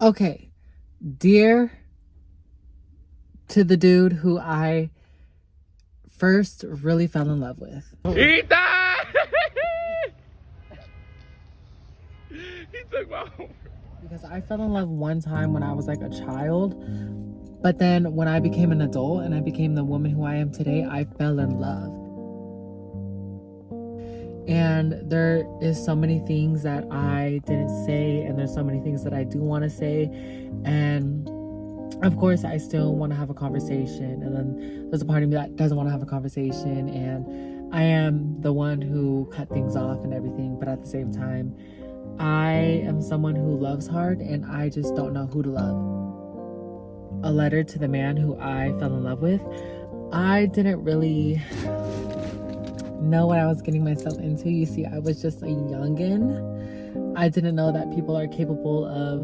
Okay, dear to the dude who I first really fell in love with. Ethan! He took my home. Because I fell in love one time when I was like a child, but then when I became an adult and I became the woman who I am today, I fell in love. And there is so many things that I didn't say, and there's so many things that I do want to say, and of course I still want to have a conversation, and then there's a part of me that doesn't want to have a conversation, and I am the one who cut things off and everything, but at the same time I am someone who loves hard, and I just don't know who to love. A letter to the man who I fell in love with. I didn't really know what I was getting myself into. You see, I was just a youngin'. I didn't know that people are capable of,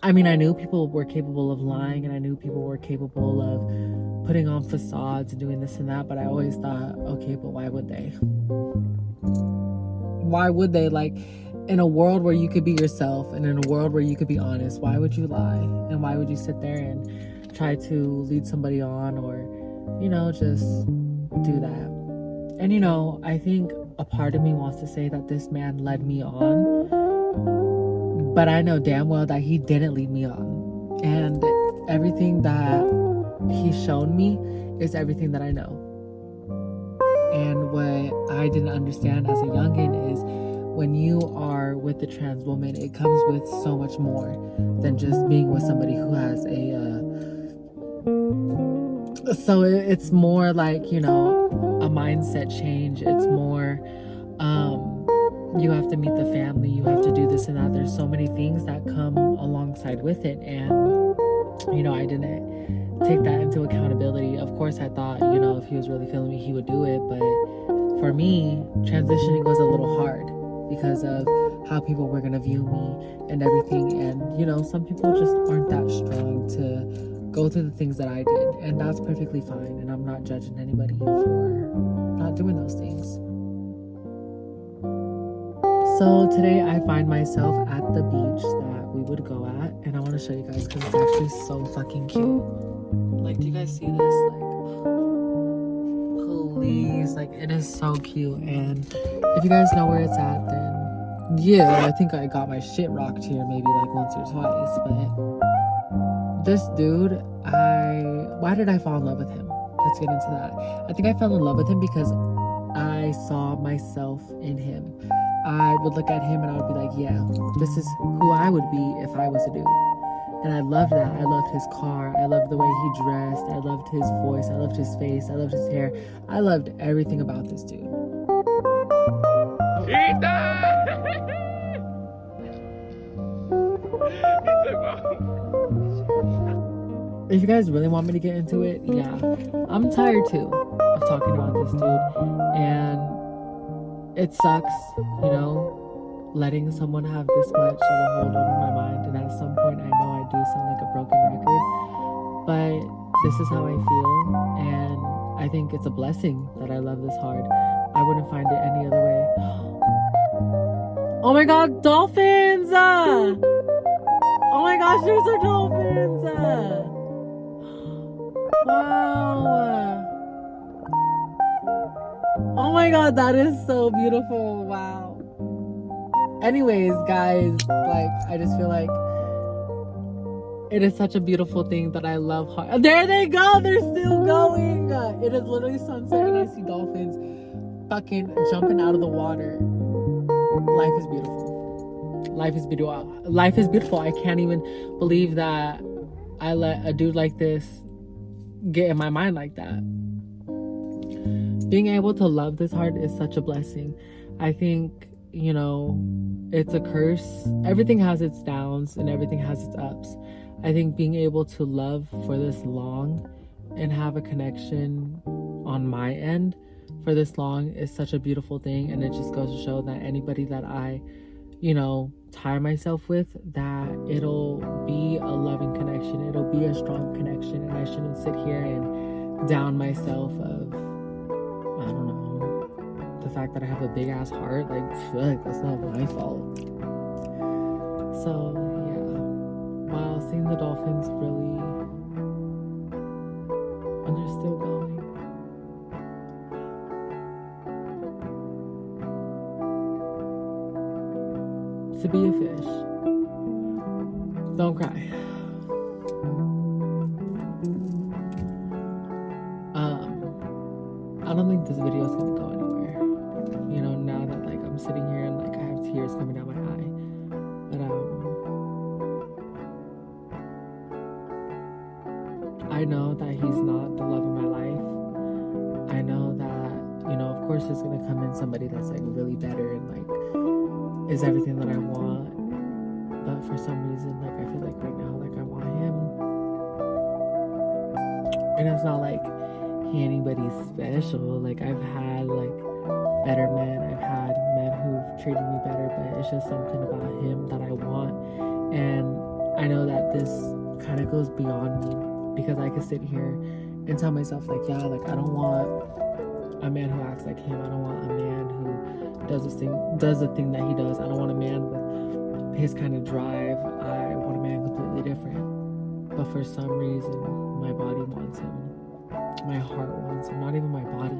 I mean, I knew people were capable of lying, and I knew people were capable of putting on facades and doing this and that, but I always thought, okay, but why would they? Why would they? Like, in a world where you could be yourself and in a world where you could be honest, why would you lie? And why would you sit there and try to lead somebody on, or, you know, just do that? And, you know, I think a part of me wants to say that this man led me on, but I know damn well that he didn't lead me on. And everything that he shown me is everything that I know. And what I didn't understand as a youngin is when you are with a trans woman, it comes with so much more than just being with somebody who has so it's more like, you know, a mindset change. It's more, you have to meet the family, you have to do this and that. There's so many things that come alongside with it. And, you know, I didn't take that into accountability. Of course, I thought, you know, if he was really feeling me, he would do it. But for me, transitioning was a little hard because of how people were going to view me and everything. And, you know, some people just aren't that strong to go through the things that I did. And that's perfectly fine. And I'm not judging anybody for not doing those things. So today I find myself at the beach that we would go at. And I want to show you guys because it's actually so fucking cute. Like, do you guys see this? Like, please, like, it is so cute. And if you guys know where it's at, then yeah, I think I got my shit rocked here maybe like once or twice. But this dude, why did I fall in love with him? Let's get into that. I think I fell in love with him because I saw myself in him. I would look at him and I would be like, yeah, this is who I would be if I was a dude. And I loved that. I loved his car. I loved the way he dressed. I loved his voice. I loved his face. I loved his hair. I loved everything about this dude. If you guys really want me to get into it, yeah. I'm tired too of talking about this dude. And it sucks, you know, letting someone have this much of a hold over my mind. And at some point, I know I do sound like a broken record, but this is how I feel. And I think it's a blessing that I love this hard. I wouldn't find it any other way. Oh my God, dolphins! Oh my gosh, there's our dolphins! Wow! Oh my God, that is so beautiful. Wow. Anyways, guys, like, I just feel like it is such a beautiful thing that I love hard. There they go. They're still going. It is literally sunset and I see dolphins fucking jumping out of the water. Life is beautiful. Life is beautiful. Life is beautiful. I can't even believe that I let a dude like this get in my mind like that. Being able to love this hard is such a blessing. I think, you know, it's a curse. Everything has its downs and everything has its ups. I think being able to love for this long and have a connection on my end for this long is such a beautiful thing. And it just goes to show that anybody that I, you know, tire myself with, that it'll be a loving connection. It'll be a strong connection. And I shouldn't sit here and down myself of, I don't know, the fact that I have a big ass heart. Like, fuck, that's not my fault. So, yeah. seeing the dolphins really when they're still going. To be a fish. Don't cry. I don't think this video is gonna go anywhere. You know, now that like I'm sitting here and like I have tears coming down my eye. But I know that he's not the love of my life. I know that, you know, of course there's gonna come in somebody that's like really better and like is everything that I want. But for some reason, like I feel like right now, like I want him. And it's not like he anybody's special. Like I've had like better men. I've had men who've treated me better, but it's just something about him that I want. And I know that this kind of goes beyond me because I can sit here and tell myself like, yeah, like I don't want a man who acts like him. I don't want a man who does the thing that he does. I don't want a man with his kind of drive. I want a man completely different. But for some reason, my body wants him. My heart wants him. Not even my body,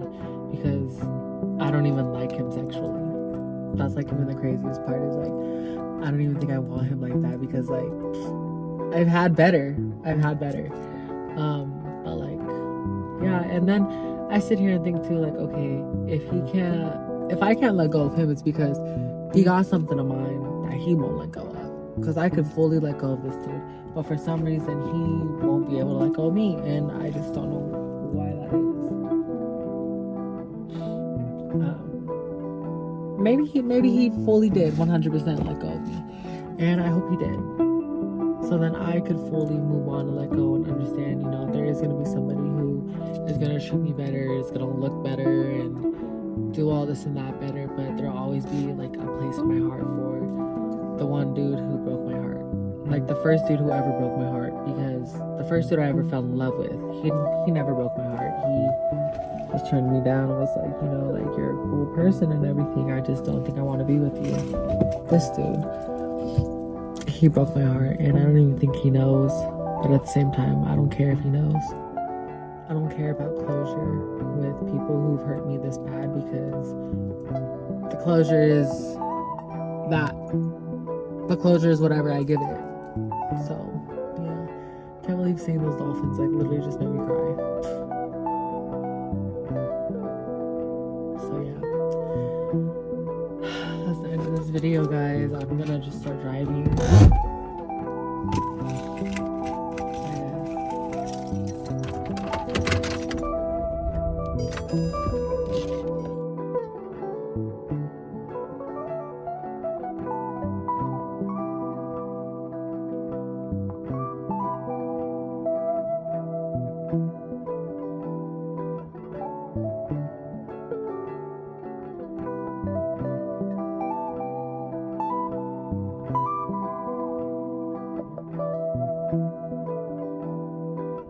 because I don't even like him sexually. That's like even the craziest part is like I don't even think I want him like that because like I've had better. But like yeah, and then I sit here and think too like, okay, if I can't let go of him, it's because he got something of mine that he won't let go of. Because I could fully let go of this dude, but for some reason he won't be able to let go of me, and I just don't know why that is. Maybe he fully did 100% let go of me, and I hope he did. So then I could fully move on and let go and understand, you know, there is gonna be somebody who is gonna treat me better, is gonna look better, and do all this and that better, but there'll always be like a place in my heart for the one dude who broke my heart. Like the first dude who ever broke my heart, because the first dude I ever fell in love with, he never broke my heart. He just turned me down and was like, you know, like you're a cool person and everything, I just don't think I want to be with you. This dude, he broke my heart, and I don't even think he knows, but at the same time, I don't care if he knows. I don't care about closure with people who've hurt me this bad, because the closure is that. The closure is whatever I give it. So, yeah. Can't believe seeing those dolphins, like, literally just made me cry. So, yeah. That's the end of this video, guys. I'm gonna just start driving.